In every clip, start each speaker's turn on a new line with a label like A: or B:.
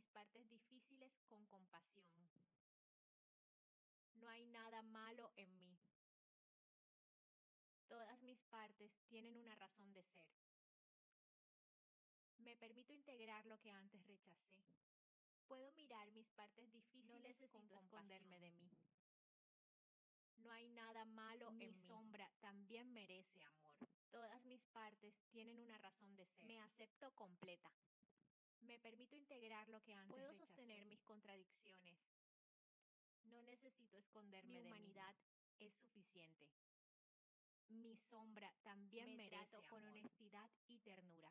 A: mis partes difíciles con compasión. No hay nada malo en mí. Todas mis partes tienen una razón de ser. Me permito integrar lo que antes rechacé. Puedo mirar mis partes difíciles con compasión. No necesito esconderme de mí. No hay nada malo en mí. Mi sombra también merece amor. Todas mis partes tienen una razón de ser. Me acepto completa. Me permito integrar lo que antes rechacé. Puedo sostener mis contradicciones. No necesito esconderme de mí. Mi humanidad es suficiente. Mi sombra también merece amor. Me trato con honestidad y ternura.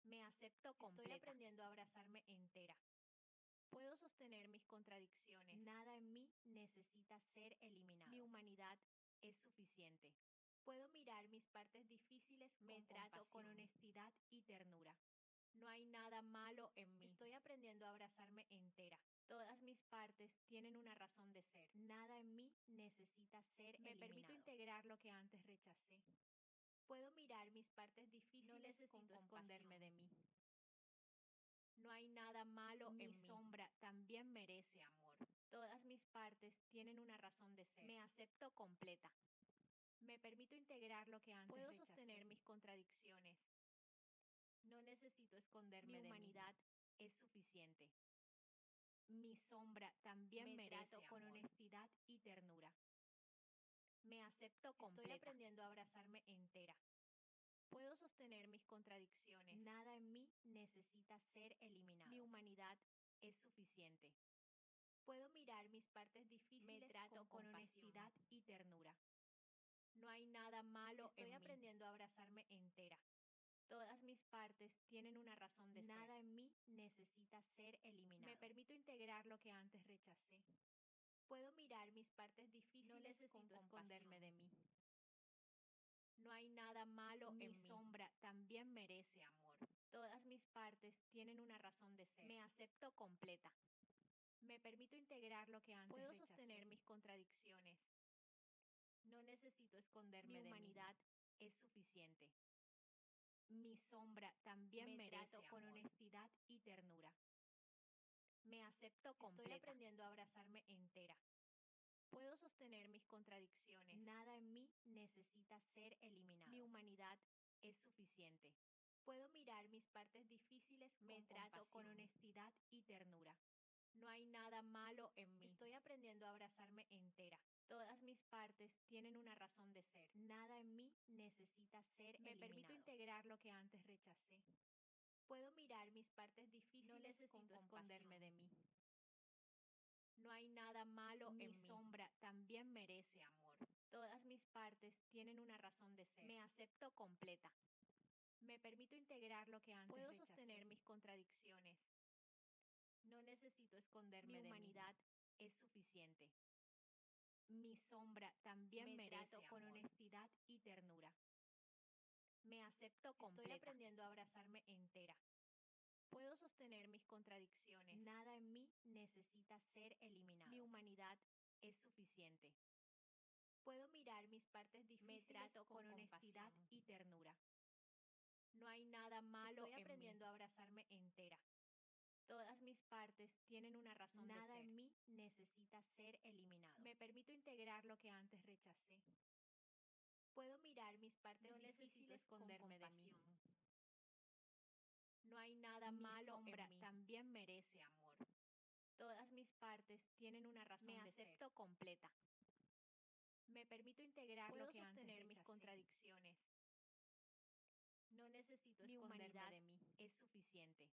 A: Me acepto completa. Estoy aprendiendo a abrazarme entera. Puedo sostener mis contradicciones. Nada en mí necesita ser eliminado. Mi humanidad es suficiente. Puedo mirar mis partes difíciles con compasión. Me trato con honestidad y ternura. No hay nada malo en mí. Estoy aprendiendo a abrazarme entera. Todas mis partes tienen una razón de ser. Nada en mí necesita ser eliminado. Me permito integrar lo que antes rechacé. Puedo mirar mis partes difíciles. No necesito esconderme de mí. No hay nada malo en mí. Mi sombra también merece amor. Todas mis partes tienen una razón de ser. Me acepto completa. Me permito integrar lo que antes rechacé. Puedo sostener mis contradicciones. No necesito esconderme de mí. Mi humanidad es suficiente. Mi sombra también merece amor. Me trato con honestidad y ternura. Me acepto completa. Estoy aprendiendo a abrazarme entera. Puedo sostener mis contradicciones. Nada en mí necesita ser eliminado. Mi humanidad es suficiente. Puedo mirar mis partes difíciles. Me trato con honestidad y ternura. No hay nada malo en mí. Estoy aprendiendo a abrazarme entera. Todas mis partes tienen una razón de ser. Nada en mí necesita ser eliminado. Me permito integrar lo que antes rechacé. Puedo mirar mis partes difíciles. No necesito esconderme de mí. No hay nada malo en mí. Mi sombra también merece amor. Todas mis partes tienen una razón de ser. Me acepto completa. Me permito integrar lo que antes rechacé. Puedo sostener mis contradicciones. No necesito esconderme de mí. Mi humanidad es suficiente. Mi sombra también merece amor. Me trato con honestidad y ternura. Me acepto completa. Estoy aprendiendo a abrazarme entera. Puedo sostener mis contradicciones. Nada en mí necesita ser eliminado. Mi humanidad es suficiente. Puedo mirar mis partes difíciles con compasión. Me trato con honestidad y ternura. No hay nada malo en mí. Estoy aprendiendo a abrazarme entera. Todas mis partes tienen una razón de ser. Nada en mí necesita ser eliminado. Me permito integrar lo que antes rechacé. Puedo mirar mis partes difíciles. No necesito esconderme de mí. No hay nada malo en mí. Mi sombra también merece amor. Todas mis partes tienen una razón de ser. Me acepto completa. Me permito integrar lo que antes rechacé. Puedo sostener mis contradicciones. No necesito esconderme de mí. Mi humanidad es suficiente. Mi sombra también merece amor. Me trato con honestidad y ternura. Me acepto completa. Estoy aprendiendo a abrazarme entera. Puedo sostener mis contradicciones. Nada en mí necesita ser eliminado. Mi humanidad es suficiente. Puedo mirar mis partes difíciles. Me trato con honestidad y ternura. No hay nada malo en mí. Estoy aprendiendo a abrazarme entera. Todas mis partes tienen una razón de ser. Nada en mí necesita ser eliminado. Me permito integrar lo que antes rechacé. Puedo mirar mis partes difíciles. No necesito esconderme de mí. No hay nada malo en mí. Mi sombra también merece amor. Todas mis partes tienen una razón de ser. Me acepto completa. Me permito integrar lo que antes rechacé. Puedo sostener mis contradicciones. No necesito esconderme de mí. Es suficiente.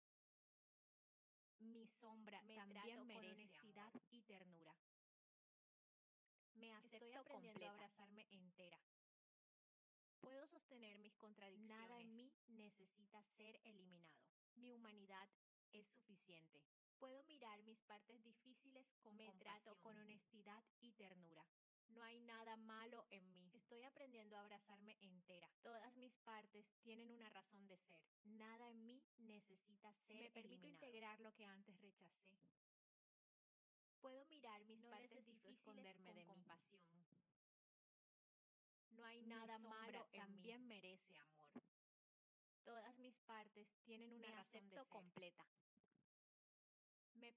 A: Mi sombra también merece con honestidad amor. Y ternura. Me acepto Estoy aprendiendo completa. A abrazarme entera. Puedo sostener mis contradicciones. Nada en mí necesita ser eliminado. Mi humanidad es suficiente. Puedo mirar mis partes difíciles con compasión. Me trato con honestidad y ternura. No hay nada malo en mí. Estoy aprendiendo a abrazarme entera. Todas mis partes tienen una razón de ser. Nada en mí necesita ser eliminado. Me permito integrar lo que antes rechacé. Puedo mirar mis partes difíciles esconderme con compasión. No hay nada malo en mí. También merece amor. Todas mis partes tienen una razón de ser. Me acepto completa.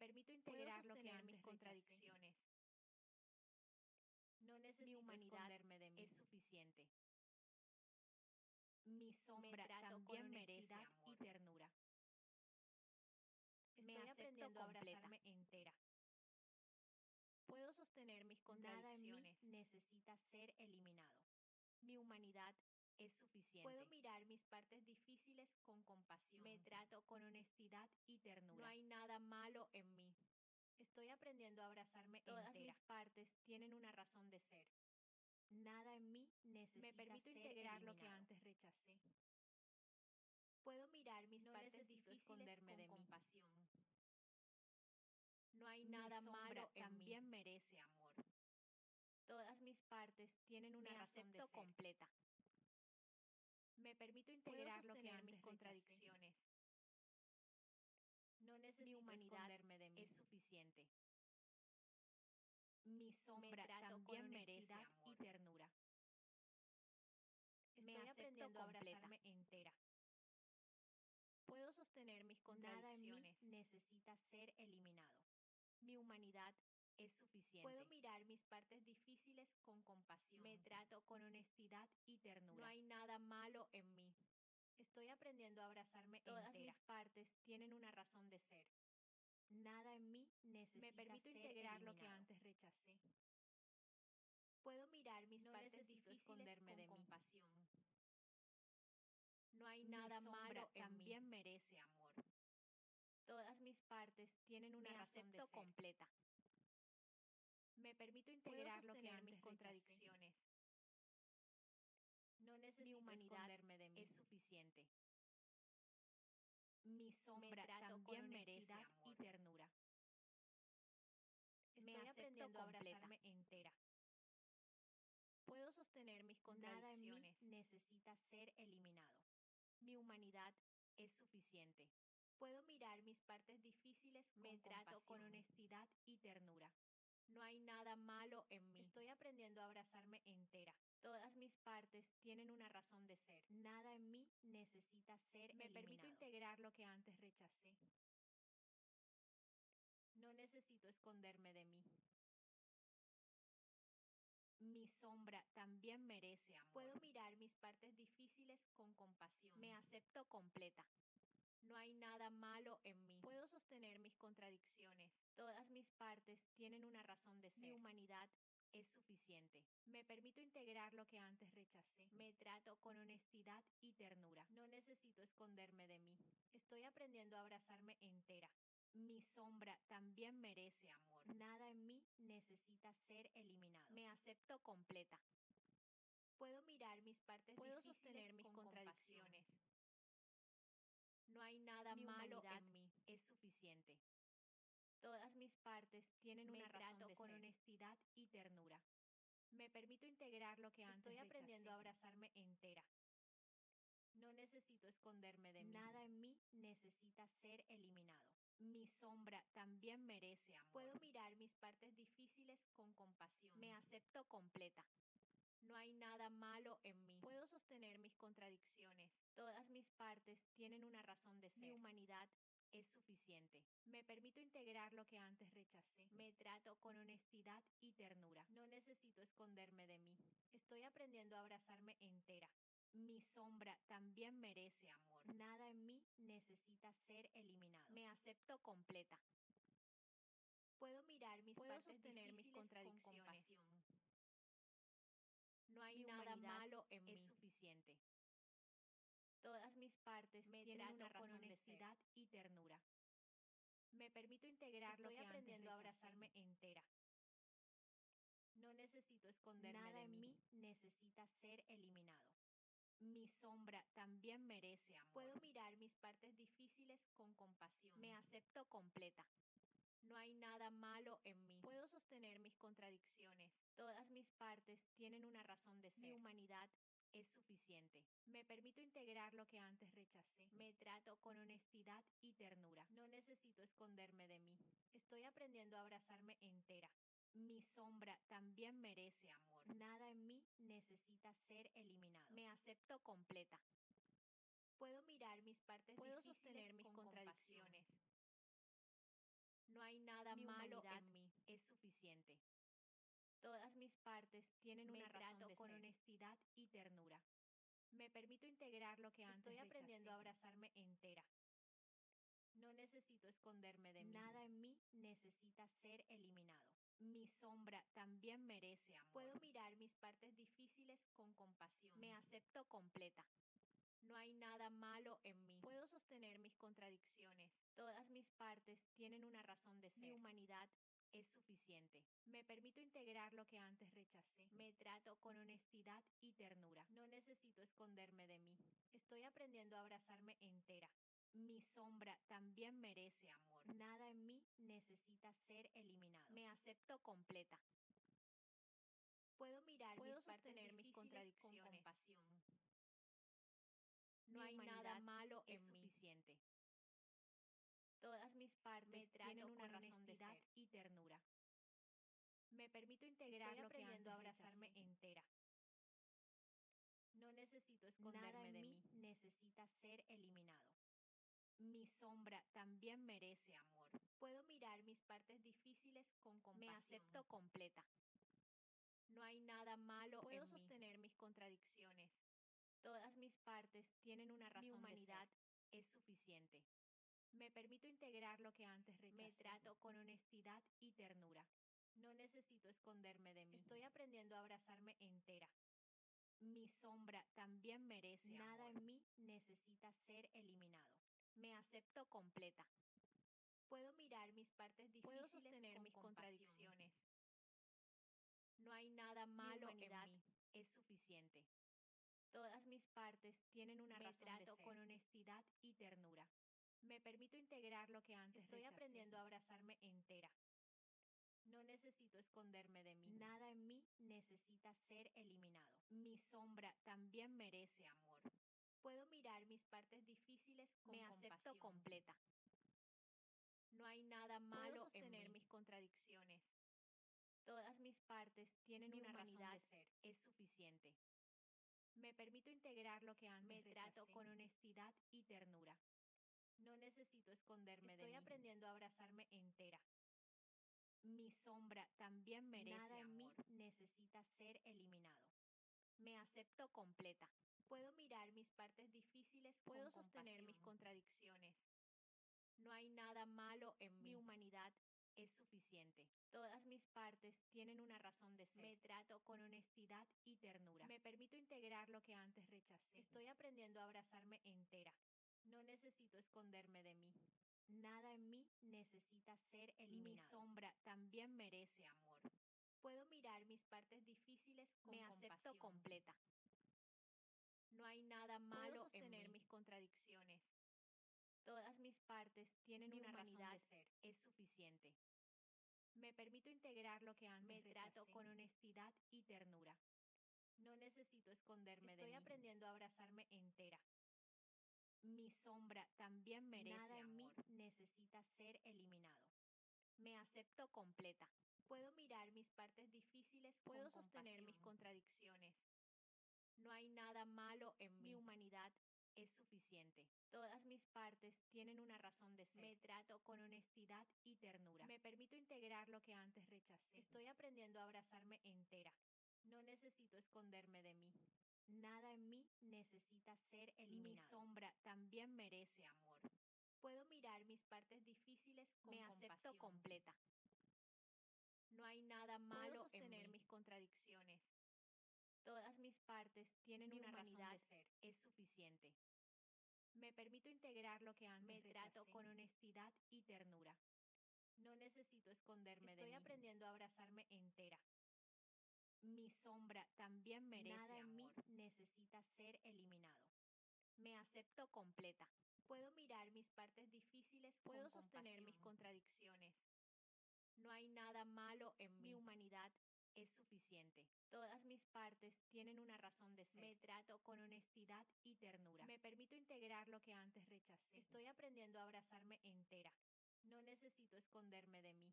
A: permito
B: Puedo
A: integrar lo que
B: sostener mis
A: antes rechacé.
B: contradicciones.
A: No
B: Mi
A: necesito
B: humanidad
A: esconderme de mí.
B: es suficiente. Mi
A: Me
B: sombra
A: trato con
B: también merece
A: honestidad
B: amor.
A: y ternura.
B: Me
A: Estoy
B: acepto
A: aprendiendo a
B: completa.
A: abrazarme entera.
B: Puedo sostener mis
A: Nada en mí
B: contradicciones.
A: necesita ser eliminado.
B: Mi humanidad es suficiente.
A: Puedo mirar mis partes difíciles con compasión.
B: Me trato con honestidad y ternura.
A: No hay nada malo en mí. Estoy aprendiendo a abrazarme
B: Todas
A: entera.
B: mis partes tienen una razón de ser.
A: Nada en mí necesita
B: Me permito
A: ser
B: integrar lo que
A: eliminado.
B: antes rechacé.
A: Puedo mirar mis
B: No
A: partes
B: necesito
A: difíciles
B: esconderme
A: con
B: de mí.
A: compasión. No hay
B: Mi
A: nada
B: sombra
A: malo en mí.
B: también merece amor. Todas mis partes tienen una
A: Me
B: razón de
A: acepto
B: ser.
A: completa. Me permito
B: Puedo
A: integrar lo que
B: sostener mis
A: antes rechacé.
B: contradicciones.
A: No
B: Mi
A: necesito
B: humanidad
A: esconderme de mí.
B: es suficiente. Mi sombra
A: trato con
B: también merece
A: honestidad
B: amor.
A: y ternura.
B: Me
A: Estoy
B: acepto
A: aprendiendo a
B: completa.
A: abrazarme entera.
B: Puedo sostener mis
A: Nada en mí
B: contradicciones.
A: necesita ser eliminado.
B: Mi humanidad es suficiente.
A: Puedo mirar mis partes difíciles con compasión.
B: Me trato con honestidad y ternura.
A: No hay nada malo en mí. Estoy aprendiendo a abrazarme
B: Todas
A: entera.
B: mis partes tienen una razón de ser.
A: Nada en mí necesita
B: Me permito
A: ser
B: integrar lo que
A: eliminado.
B: antes rechacé.
A: Puedo mirar mis
B: No
A: partes
B: necesito
A: difíciles
B: esconderme
A: con
B: de mí.
A: compasión. No hay
B: Mi
A: nada
B: sombra
A: malo en mí.
B: también merece amor. Todas mis partes tienen una
A: Me
B: razón de
A: acepto
B: ser.
A: completa. Me permito
B: Puedo
A: integrar lo que
B: sostener mis
A: antes rechacé.
B: contradicciones.
A: No
B: Mi
A: necesito
B: humanidad
A: esconderme de mí.
B: es suficiente. Mi sombra
A: trato con
B: también merece
A: honestidad
B: amor.
A: y ternura.
B: Me
A: Estoy
B: acepto
A: aprendiendo a
B: completa.
A: abrazarme entera.
B: Puedo sostener mis
A: Nada en mí
B: contradicciones.
A: necesita ser eliminado.
B: Mi humanidad es suficiente.
A: Puedo mirar mis partes difíciles
B: Me
A: con
B: trato con
A: compasión.
B: honestidad y ternura.
A: No hay nada malo en mí.
B: Estoy aprendiendo a abrazarme entera. Todas mis partes tienen una razón de ser.
A: Nada en mí necesita ser
B: Me permito
A: eliminado.
B: integrar lo que antes rechacé.
A: No necesito esconderme de mí.
B: Mi sombra también merece amor.
A: Puedo mirar mis partes difíciles con compasión.
B: Me acepto completa.
A: No hay nada malo en mí.
B: Puedo sostener mis contradicciones. Todas mis partes tienen una razón de ser. Mi humanidad es suficiente.
A: Me permito integrar lo que antes rechacé.
B: Me trato con honestidad y ternura.
A: No necesito esconderme de mí. Estoy aprendiendo a abrazarme entera.
B: Mi sombra también merece amor.
A: Nada en mí necesita ser eliminado.
B: Me acepto completa.
A: Puedo mirar mis partes
B: Puedo
A: difíciles
B: sostener mis
A: con
B: contradicciones.
A: compasión. No hay nada
B: Mi
A: malo
B: humanidad
A: en mí.
B: es suficiente. Todas mis partes tienen
A: Me
B: una razón
A: trato
B: de
A: con
B: ser.
A: honestidad y ternura. Me permito integrar lo que antes
B: Estoy aprendiendo a
A: rechacé.
B: abrazarme entera.
A: No necesito esconderme de mí.
B: Nada en mí necesita ser eliminado. Mi sombra también merece amor.
A: Puedo mirar mis partes difíciles con compasión.
B: Me acepto completa.
A: No hay nada malo en mí.
B: Puedo sostener mis contradicciones. Todas mis partes tienen una razón de ser. Mi humanidad es suficiente.
A: Me permito integrar lo que antes rechacé.
B: Me trato con honestidad y ternura.
A: No necesito esconderme de mí. Estoy aprendiendo a abrazarme entera.
B: Mi sombra también merece amor.
A: Nada en mí necesita ser eliminado.
B: Me acepto completa.
A: Puedo mirar mis
B: Puedo
A: partes
B: sostener mis
A: difíciles con
B: contradicciones.
A: compasión. No hay
B: Mi
A: nada
B: humanidad
A: malo en
B: es
A: mí.
B: suficiente. Todas mis partes
A: Me
B: tienen
A: trato
B: una
A: con
B: razón de
A: honestidad
B: ser.
A: y ternura. Me permito integrar lo
B: Estoy
A: que antes
B: aprendiendo a
A: rechacé.
B: abrazarme entera.
A: No necesito esconderme
B: Nada
A: de
B: en
A: mí.
B: mí
A: Necesita ser eliminado.
B: Mi sombra también merece amor.
A: Puedo mirar mis partes difíciles con compasión.
B: Me acepto completa.
A: No hay nada malo en mí.
B: Puedo sostener mis contradicciones. Todas mis partes tienen una razón de ser. Mi humanidad es suficiente.
A: Me permito integrar lo que antes rechacé.
B: Me trato con honestidad y ternura.
A: No necesito esconderme de mí. Estoy aprendiendo a abrazarme entera.
B: Mi sombra también merece amor.
A: Nada en mí necesita ser eliminado.
B: Me acepto completa.
A: Puedo mirar mis partes
B: Puedo
A: difíciles
B: sostener mis
A: con
B: contradicciones.
A: compasión. No hay
B: nada
A: Mi
B: malo
A: humanidad
B: en mí.
A: es suficiente.
B: Todas mis partes tienen una razón de
A: con
B: ser.
A: honestidad y ternura.
B: Me permito integrar lo que antes
A: Estoy aprendiendo a
B: rechacé.
A: abrazarme entera.
B: No necesito esconderme de mí.
A: Nada en mí necesita ser eliminado. Mi sombra también merece amor.
B: Puedo mirar mis partes difíciles con compasión.
A: Me acepto completa.
B: No hay nada malo en mí.
A: Puedo sostener mis contradicciones.
B: Todas mis partes tienen una razón de ser.
A: Mi humanidad es suficiente.
B: Me permito integrar lo que antes rechacé.
A: Me trato con honestidad y ternura.
B: No necesito esconderme de mí. Estoy aprendiendo a abrazarme entera.
A: Mi sombra también merece amor. Nada en mí necesita ser eliminado.
B: Me acepto completa.
A: Puedo mirar
B: Puedo
A: mis partes
B: sostener mis
A: difíciles con
B: contradicciones.
A: compasión.
B: No
A: Mi
B: hay nada
A: humanidad
B: malo
A: es
B: en mí.
A: suficiente.
B: Todas mis partes
A: Me trato
B: tienen una
A: con
B: razón de
A: honestidad
B: ser.
A: y ternura.
B: Me permito integrar
A: Estoy
B: lo que
A: aprendiendo
B: antes
A: a abrazarme
B: rechacé.
A: entera.
B: No necesito
A: Nada
B: esconderme
A: en
B: de
A: mí
B: mí.
A: necesita ser eliminado. Mi sombra también merece amor.
B: Puedo mirar mis partes difíciles con compasión.
A: Me acepto completa.
B: No hay nada malo
A: Puedo
B: en mí.
A: sostener mis contradicciones.
B: Todas mis partes tienen una
A: Mi
B: razón
A: humanidad
B: de ser.
A: es suficiente.
B: Me permito integrar lo que antes rechacé.
A: Me trato con honestidad y ternura.
B: No necesito esconderme de mí.
A: Estoy aprendiendo a abrazarme entera. Mi sombra también merece
B: Nada
A: amor.
B: en mí necesita ser eliminado.
A: Me acepto completa.
B: Puedo mirar mis partes
A: Puedo
B: difíciles
A: sostener
B: con
A: mis
B: compasión.
A: contradicciones.
B: No hay nada
A: Mi
B: malo
A: humanidad
B: en mí.
A: es suficiente. Todas mis partes tienen una
B: Me
A: razón de
B: trato
A: ser.
B: con honestidad y ternura.
A: Me permito integrar lo que antes
B: Estoy
A: rechacé.
B: aprendiendo a abrazarme entera. No necesito esconderme de mí.
A: Nada en mí necesita ser eliminado. Mi sombra también merece amor.
B: Puedo mirar mis partes difíciles con
A: Me
B: compasión.
A: acepto completa.
B: No hay nada
A: Puedo
B: malo en
A: sostener
B: mí.
A: mis contradicciones. Todas mis partes tienen Mi una razón
B: humanidad
A: de ser. Es suficiente.
B: Me permito integrar lo que antes
A: Me trato
B: rechacé.
A: con honestidad y ternura.
B: No necesito esconderme
A: Estoy
B: de mí.
A: aprendiendo a abrazarme entera. Mi sombra también merece
B: Nada en
A: amor.
B: mí necesita ser eliminado.
A: Me acepto completa.
B: Puedo mirar mis partes difíciles
A: Puedo
B: con
A: sostener
B: compasión.
A: mis contradicciones.
B: No hay nada malo en
A: Mi
B: mí.
A: humanidad es suficiente. Todas mis partes tienen una razón de ser.
B: Me trato con honestidad y ternura.
A: Me permito integrar lo que antes rechacé.
B: Estoy aprendiendo a abrazarme entera. No necesito esconderme de mí.
A: Nada en mí necesita ser
B: Mi
A: eliminado.
B: sombra también merece amor. Puedo mirar mis partes difíciles con
A: Me acepto
B: compasión.
A: completa.
B: No hay nada
A: Puedo
B: malo en
A: sostener
B: mí.
A: mis contradicciones. Todas mis partes tienen
B: Mi
A: una razón
B: humanidad
A: de ser. Es suficiente.
B: Me permito integrar lo que antes
A: Me trato
B: rechacé.
A: con honestidad y ternura.
B: No necesito esconderme
A: Estoy
B: de mí.
A: aprendiendo a abrazarme entera. Mi sombra también merece
B: Nada en
A: amor.
B: mí necesita ser eliminado.
A: Me acepto completa.
B: Puedo mirar mis partes difíciles
A: Puedo
B: con
A: sostener
B: compasión.
A: mis contradicciones.
B: No hay nada malo en
A: Mi
B: mí.
A: humanidad es suficiente. Todas mis partes tienen una razón de ser.
B: Me trato con honestidad
A: y ternura.
B: Me permito integrar lo que antes rechacé.
A: Estoy aprendiendo a abrazarme entera.
B: No necesito esconderme de mí.
A: Nada en mí necesita ser
B: Mi
A: eliminado.
B: sombra
A: también merece amor.
B: Puedo mirar mis partes difíciles con
A: Me acepto
B: compasión.
A: completa.
B: No hay nada
A: Puedo
B: malo
A: sostener
B: en mí.
A: mis contradicciones. Todas mis partes tienen
B: Mi
A: una razón
B: humanidad
A: de ser. Es suficiente.
B: Me permito integrar lo que antes
A: Me trato
B: rechacé.
A: con honestidad y ternura.
B: No necesito esconderme
A: Estoy
B: de mí.
A: aprendiendo a abrazarme entera. Mi sombra también merece
B: Nada en
A: amor.
B: mí necesita ser eliminado.
A: Me acepto completa.
B: Puedo mirar mis partes difíciles
A: Puedo
B: con
A: sostener mis
B: compasión.
A: contradicciones.
B: No hay nada malo en
A: Mi
B: mí.
A: humanidad es suficiente. Todas mis partes tienen una razón de ser.
B: Me trato con honestidad
A: y ternura.
B: Me permito integrar lo que antes rechacé.
A: Estoy aprendiendo a abrazarme entera.
B: No necesito esconderme de mí.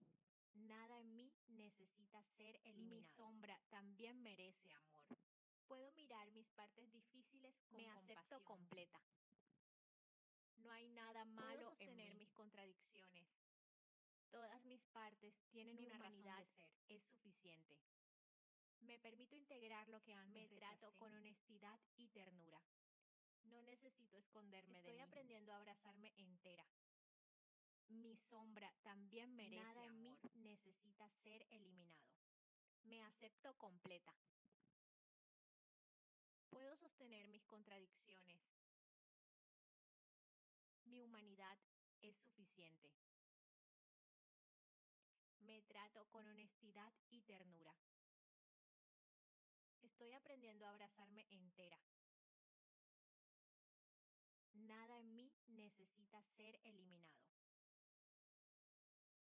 A: Nada en mí necesita ser
B: Mi
A: eliminado.
B: sombra
A: también merece amor.
B: Puedo mirar mis partes difíciles con
A: Me acepto
B: compasión.
A: completa.
B: No hay nada
A: Puedo
B: malo en
A: sostener
B: mí.
A: mis contradicciones. Todas mis partes
B: tienen
A: Mi
B: una razón
A: humanidad
B: de ser.
A: es suficiente. Me permito integrar lo que antes
B: Me trato
A: rechacé.
B: con honestidad y ternura. No necesito esconderme de
A: Estoy
B: mí.
A: aprendiendo a abrazarme entera.
B: Mi sombra también merece
A: Nada en mí
B: amor.
A: necesita ser eliminado.
B: Me acepto completa.
A: Puedo sostener mis contradicciones.
B: Mi humanidad es suficiente.
A: Me trato con honestidad y ternura. Estoy aprendiendo a abrazarme entera. Nada en mí necesita ser eliminado.